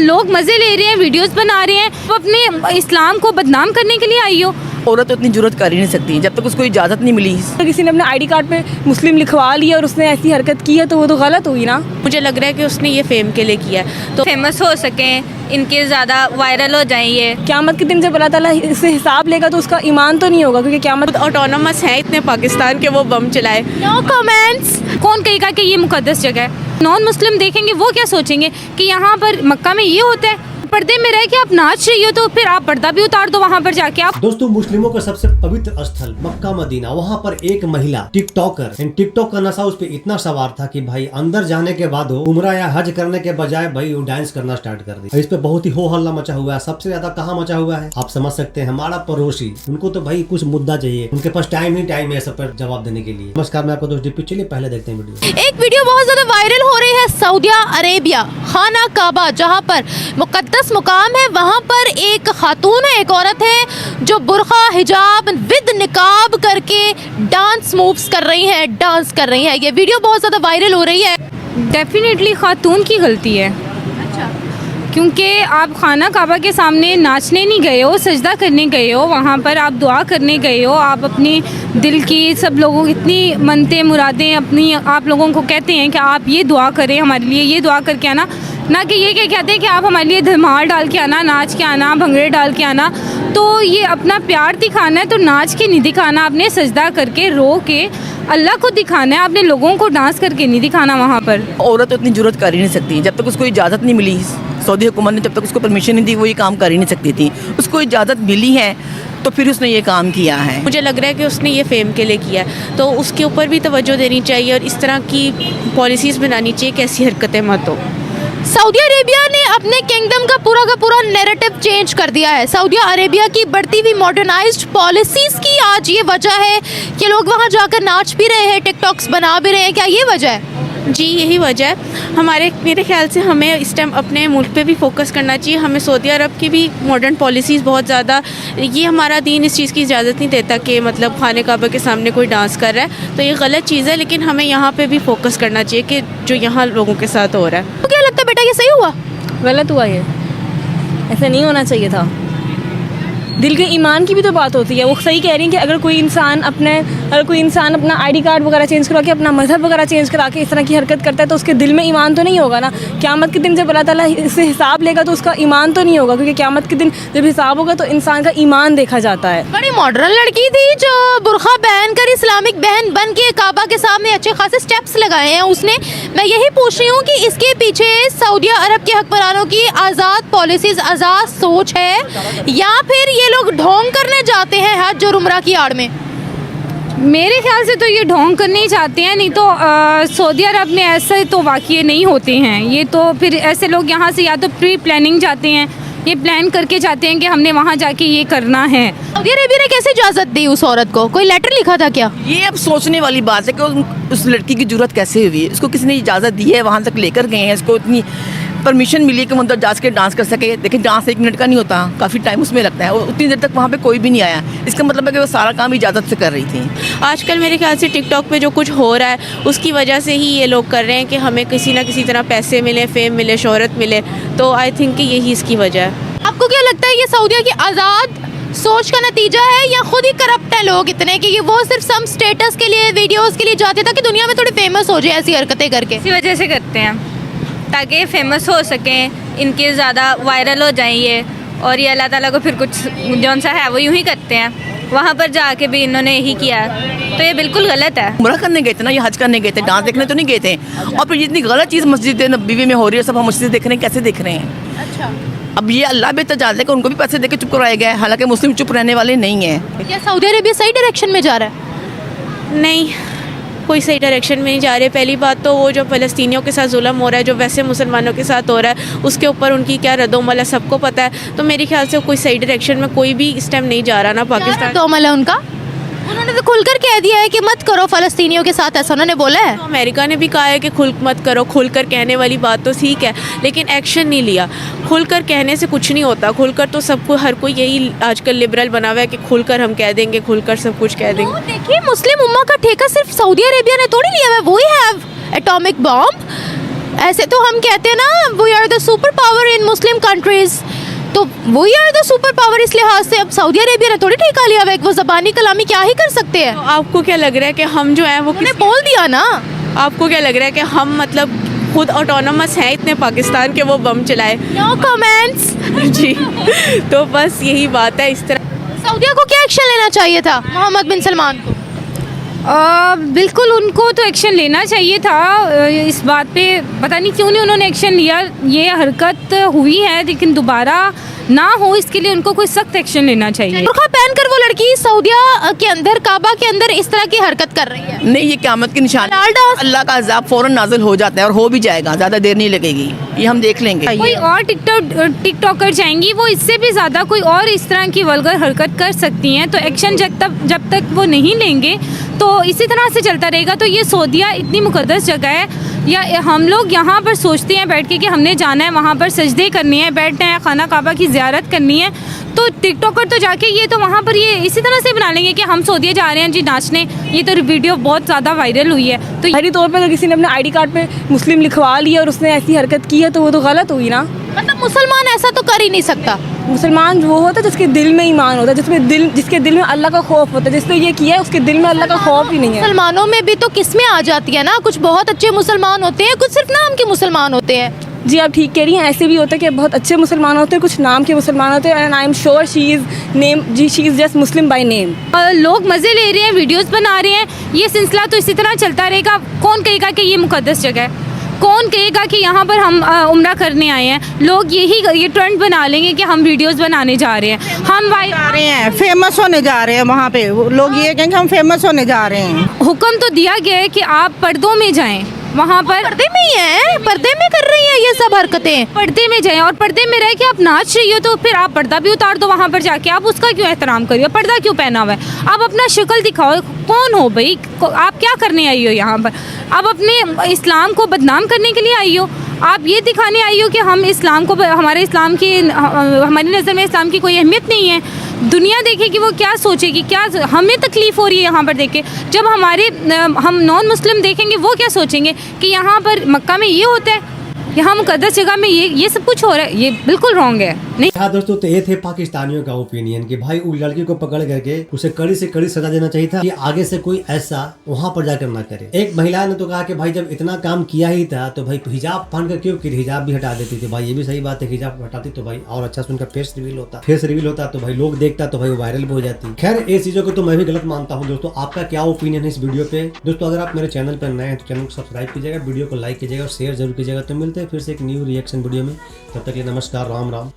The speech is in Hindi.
लोग मजे ले रहे हैं, वीडियोस बना रहे हैं, वो अपने इस्लाम को बदनाम करने के लिए आई हो। औरत तो इतनी जुर्रत कर ही नहीं सकती जब तक उसको इजाज़त नहीं मिली। तो किसी ने अपने आईडी कार्ड पे मुस्लिम लिखवा लिया और उसने ऐसी हरकत की है तो वो तो गलत हुई ना। मुझे लग रहा है कि उसने ये फेम के लिए किया है, तो फेमस हो सकें, इनके ज़्यादा वायरल हो जाएं ये। क़यामत के दिन जब अल्लाह ताला इससे हिसाब लेगा तो उसका ईमान तो नहीं होगा, क्योंकि क़यामत ऑटोनोमस है इतने पाकिस्तान के, वो बम चलाए। No comments. कौन कहेगा कि ये मुकद्दस जगह है? नॉन मुस्लिम देखेंगे वो क्या सोचेंगे कि यहाँ पर मक्का में ये होता है। पर्दे में रह के आप नाच रही हो तो फिर आप पर्दा भी उतार दो वहाँ पर जाके आप। दोस्तों, मुस्लिमों का सबसे पवित्र स्थल मक्का मदीना, वहाँ पर एक महिला टिकटॉकर, टिकटॉक का नशा उस पर इतना सवार था कि भाई अंदर जाने के बाद उम्रा या हज करने के बजाय भाई वो डांस करना स्टार्ट कर दी। इस पे बहुत ही हो हल्ला मचा हुआ है। सबसे ज्यादा कहाँ मचा हुआ है आप समझ सकते हैं, हमारा पड़ोसी। उनको तो भाई कुछ मुद्दा चाहिए, उनके पास टाइम ही टाइम है सब पर जवाब देने के लिए। नमस्कार, मैं आपको दोस्त डिप्टी, चलिए पहले देखते हैं वीडियो। एक वीडियो बहुत ज्यादा वायरल हो रही है सऊदी अरेबिया, खाना काबा, जहां पर मुकद्दस मुकाम है। वहां पर एक खातून है, एक औरत है जो बुरखा हिजाब विद निकाब करके डांस मूव्स कर रही है, डांस कर रही है। ये वीडियो बहुत ज्यादा वायरल हो रही है। डेफिनेटली खातून की गलती है। क्योंकि आप खाना काबा के सामने नाचने नहीं गए हो, सजदा करने गए हो, वहाँ पर आप दुआ करने गए हो। आप अपने दिल की सब लोगों की इतनी मनते मुरादें अपनी आप लोगों को कहते हैं कि आप ये दुआ करें हमारे लिए, ये दुआ करके आना, ना कि ये क्या कहते हैं कि आप हमारे लिए धमाल डाल के आना, नाच के आना, भंगड़े डाल के आना। तो ये अपना प्यार दिखाना है तो नाच के नहीं दिखाना, आपने सजदा करके रो के अल्लाह को दिखाना है, आपने लोगों को डांस करके नहीं दिखाना वहाँ पर। औरत तो इतनी जुर्रत कर ही नहीं सकती जब तक उसको इजाज़त नहीं मिली। सऊदी हुकूमत ने जब तक उसको परमिशन नहीं दी वो ये काम कर ही नहीं सकती थी। उसको इजाज़त मिली है तो फिर उसने ये काम किया है। मुझे लग रहा है कि उसने ये फेम के लिए किया है, तो उसके ऊपर भी तवज्जो देनी चाहिए और इस तरह की पॉलिसीज़ बनानी चाहिए कि ऐसी हरकतें मत हो। सऊदी अरेबिया ने अपने किंगडम का पूरा नैरेटिव चेंज कर दिया है। सऊदी अरेबिया की बढ़ती हुई मॉडर्नाइज्ड पॉलिसीज़ की आज ये वजह है कि लोग वहाँ जाकर नाच भी रहे हैं, टिकटॉक्स बना भी रहे हैं। क्या ये वजह है? जी, यही वजह है। मेरे ख्याल से हमें इस टाइम अपने मुल्क पे भी फोकस करना चाहिए। हमें सऊदी अरब की भी मॉडर्न पॉलिसीज़ बहुत ज़्यादा, ये हमारा दीन इस चीज़ की इजाज़त नहीं देता कि मतलब खाने काबा के सामने कोई डांस कर रहा है, तो ये गलत चीज़ है। लेकिन हमें यहाँ पे भी फोकस करना चाहिए कि जो यहाँ लोगों के साथ हो रहा है। तो क्या लगता है बेटा, ये सही हुआ? गलत हुआ ये, ऐसा नहीं होना चाहिए था। दिल के ईमान की भी तो बात होती है। वो सही कह रही हैं कि अगर कोई इंसान अपना आईडी कार्ड वगैरह चेंज करा के, अपना मज़हब वगैरह चेंज करा के इस तरह की हरकत करता है तो उसके दिल में ईमान तो नहीं होगा ना। क़यामत के दिन जब अल्लाह ताला इससे हिसाब लेगा तो उसका ईमान तो नहीं होगा, क्योंकि क़यामत के दिन जब हिसाब होगा तो इंसान का ईमान देखा जाता है। बड़ी मॉडर्न लड़की थी जो बुरखा पहन कर इस्लामिक बहन बन के काबा के सामने अच्छे खासे स्टेप्स लगाए हैं उसने। मैं यही पूछ रही हूँ कि इसके पीछे सऊदी अरब के हुक्मरानों की आज़ाद पॉलिसीज़, आज़ाद सोच है, या फिर ये लोग ढोंग करने जाते हैं हज और उम्रा की आड़ में? मेरे ख्याल से तो ये ढोंग करने ही चाहते हैं, नहीं तो सऊदी अरब में ऐसे तो वाक़ये नहीं होते हैं। ये तो फिर ऐसे लोग यहाँ से या तो प्री प्लानिंग जाते हैं, ये प्लान करके जाते हैं कि हमने वहाँ जाके ये करना है। सऊदी अरेबिया ने कैसे इजाज़त दी उस औरत को? कोई लेटर लिखा था क्या? ये अब सोचने वाली बात है कि उस लड़की की जुर्रत कैसे हुई है, उसको किसने इजाज़त दी है, वहाँ तक लेकर गए हैं, इसको इतनी परमिशन मिली है कि वो अंदर जा के डांस कर सके। लेकिन डांस 1 मिनट का नहीं होता, काफ़ी टाइम उसमें लगता है, और उतनी देर तक वहाँ पे कोई भी नहीं आया। इसका मतलब है कि वो सारा काम इजाज़त से कर रही थी। आजकल मेरे ख्याल से टिकटॉक पे जो कुछ हो रहा है उसकी वजह से ही ये लोग कर रहे हैं कि हमें किसी ना किसी तरह पैसे मिले, फेम मिले, शोहरत मिले। तो आई थिंक कि यही इसकी वजह है। आपको क्या लगता है ये सऊदिया की आज़ाद सोच का नतीजा है, या खुद ही करप्ट है लोग इतने कि वो सिर्फ सम स्टेटस के लिए, वीडियोस के लिए जाते ताकि दुनिया में थोड़ी फेमस हो जाए ऐसी हरकतें करके? इसी वजह से करते हैं ताकि फेमस हो सकें, इनके ज़्यादा वायरल हो जाएं ये, और ये अल्लाह ताला को फिर कुछ जौन सा है वो यूँ ही करते हैं। वहाँ पर जाके भी इन्होंने यही किया, तो ये बिल्कुल गलत है। उम्रा करने गए थे ना, ये हज करने गए थे, डांस देखने तो नहीं गए थे। और फिर जितनी गलत चीज़ मस्जिद नबी में हो रही है, सब हम मस्जिद देख रहे हैं, कैसे देख रहे हैं। अच्छा, अब ये अल्लाह बेहतर जानते हैं कि उनको भी पैसे देके चुप कराया गया है, हालांकि मुस्लिम चुप रहने वाले नहीं हैं। क्या सऊदी अरेबिया सही डायरेक्शन में जा रहा है? नहीं, कोई सही डायरेक्शन में नहीं जा रहे। पहली बात तो वो जो फ़लस्तीनियों के साथ जुल्म हो रहा है, जो वैसे मुसलमानों के साथ हो रहा है, उसके ऊपर उनकी क्या रद्दोमल है सबको पता है। तो मेरे ख्याल से कोई सही डायरेक्शन में कोई भी इस टाइम नहीं जा रहा ना पाकिस्तान। तो अमल है उनका, उन्होंने तो खुलकर कह दिया है कि मत करो फ़लस्तीनियों के साथ, ऐसा उन्होंने बोला है। तो अमेरिका ने भी कहा है कि खुल मत करो। खुलकर कहने वाली बात तो ठीक है, लेकिन एक्शन नहीं लिया। खुलकर कहने से कुछ नहीं होता। खुलकर तो सबको, हर कोई यही आजकल लिबरल बना हुआ है कि खुलकर हम कह देंगे, खुलकर सब कुछ कह देंगे। तो देखिए, मुस्लिम उम्मा का ठेका सिर्फ सऊदी अरेबिया ने थोड़ी लिया है। वही हैव एटॉमिक बॉम्ब, ऐसे तो हम कहते हैं ना we are the super power in Muslim countries, तो we are the super power इस लिहाज से अब सऊदी अरेबिया ने थोड़ी ठेका लिया हुआ है, वो ज़बानी कलामी क्या ही कर सकते हैं। तो आपको क्या लग रहा है कि हम जो हैं वो उन्होंने बोल दिया ना। आपको क्या लग रहा है कि हम मतलब खुद ऑटोनोमस हैं इतने पाकिस्तान के वो बम चलाए? No comments. जी तो बस यही बात है। इस तरह सऊदिया को क्या एक्शन लेना चाहिए था मोहम्मद बिन सलमान को? बिल्कुल उनको तो एक्शन लेना चाहिए था। इस बात पे पता नहीं क्यों नहीं उन्होंने एक्शन लिया। ये हरकत हुई है लेकिन दोबारा ना हो इसके लिए उनको कोई सख्त एक्शन लेना चाहिए। बुर्का पहनकर वो लड़की सऊदिया के अंदर काबा के अंदर इस तरह की हरकत कर रही है। नहीं, ये क़यामत की निशानी। अल्लाह का अज़ाब फ़ौरन नाज़िल हो जाता है और हो भी जाएगा, ज़्यादा देर नहीं लगेगी, ये हम देख लेंगे। कोई और टिकटॉकर जाएंगी वो इससे भी ज़्यादा कोई और इस तरह की वल्गर हरकत कर सकती हैं, तो एक्शन जब तक वो नहीं लेंगे तो इसी तरह से चलता रहेगा। तो ये सऊदिया इतनी मुकद्दस जगह है, या हम लोग यहाँ पर सोचते हैं बैठ के कि हमने जाना है वहाँ पर सजदे करने हैं, बैठना है, खाना काबा की ज़ियारत करनी है, तो टिकटॉकर तो जाके ये तो वहाँ पर ये इसी तरह से बना लेंगे कि हम सऊदिया जा रहे हैं जी नाचने। ये तो वीडियो बहुत ज़्यादा वायरल हुई है। तो ज़ाहिरी तौर पर अगर किसी ने अपने आईडी कार्ड पे मुस्लिम लिखवा लिया और उसने ऐसी हरकत की है तो वो तो गलत हुई ना। मतलब मुसलमान ऐसा तो कर ही नहीं सकता। मुसलमान वो होता है जिसके दिल में ईमान होता है, जिसके दिल में अल्लाह का खौफ होता है। जिसने ये किया है उसके दिल में अल्लाह का खौफ ही नहीं है। मुसलमानों में भी तो किस्में आ जाती है ना, कुछ बहुत अच्छे मुसलमान होते हैं, कुछ सिर्फ नाम के मुसलमान होते हैं। जी आप ठीक कह रही हैं, ऐसे भी होता है कि बहुत अच्छे मुसलमान होते हैं, कुछ नाम के मुसलमान होते हैं। And I am sure she is just Muslim by name. लोग मज़े ले रहे हैं, वीडियोस बना रहे हैं, ये सिलसिला तो इसी तरह चलता रहेगा। कौन कहेगा कि ये मुकद्दस जगह है? कौन कहेगा कि यहाँ पर हम उम्रा करने आए हैं? लोग ये ट्रेंड बना लेंगे कि हम वीडियोस बनाने जा रहे हैं, हम जा रहे हैं, फेमस होने जा रहे हैं। वहाँ पे लोग ये कहेंगे हम फेमस होने जा रहे हैं। हुक्म तो दिया गया है कि आप पर्दों में जाएं, वहाँ पर पर्दे में ही है, पर्दे में कर रही हैं ये सब हरकतें। पर्दे में जाएं और पर्दे में रह के आप नाच रही हो तो फिर आप पर्दा भी उतार दो वहाँ पर जाके। आप उसका क्यों एहतराम करिए? पर्दा क्यों पहना हुआ है? आप अपना शक्ल दिखाओ, कौन हो भाई? आप क्या करने आई हो यहाँ पर? आप अपने इस्लाम को बदनाम करने के लिए आई हो? आप ये दिखाने आई हो कि हम इस्लाम को, हमारे इस्लाम की, हमारी नज़र में इस्लाम की कोई अहमियत नहीं है। दुनिया देखेगी वो क्या सोचेगी, क्या हमें तकलीफ़ हो रही है यहाँ पर देख के। जब हम नॉन मुस्लिम देखेंगे वो क्या सोचेंगे कि यहाँ पर मक्का में ये होता है, यहाँ मुकद्दस जगह में ये सब कुछ हो रहा है। ये बिल्कुल रॉन्ग है। नहीं हाँ दोस्तों, तो ये थे पाकिस्तानियों का ओपिनियन कि भाई उस लड़की को पकड़ करके उसे कड़ी से कड़ी सजा देना चाहिए था कि आगे से कोई ऐसा वहाँ पर जाकर ना करे। एक महिला ने तो कहा कि भाई जब इतना काम किया ही था तो भाई हिजाब पहन कर क्यों, हिजाब भी हटा देती थी। भाई ये भी सही बात है, हिजाब हटाती तो भाई और अच्छा से उनका फेस रिवील होता तो भाई लोग देखता तो भाई वायरल भी हो जाती। खैर ये चीजों को तो मैं भी गलत मानता हूँ। दोस्तों आपका क्या ओपिनियन है इस वीडियो पे? दोस्तों अगर आप मेरे चैनल पर नए हैं तो चैनल को सब्सक्राइब कीजिएगा, वीडियो को लाइक कीजिएगा और शेयर जरूर कीजिएगा। तो मिलते हैं फिर से एक न्यू रिएक्शन वीडियो में, तब तक के लिए नमस्कार, राम राम।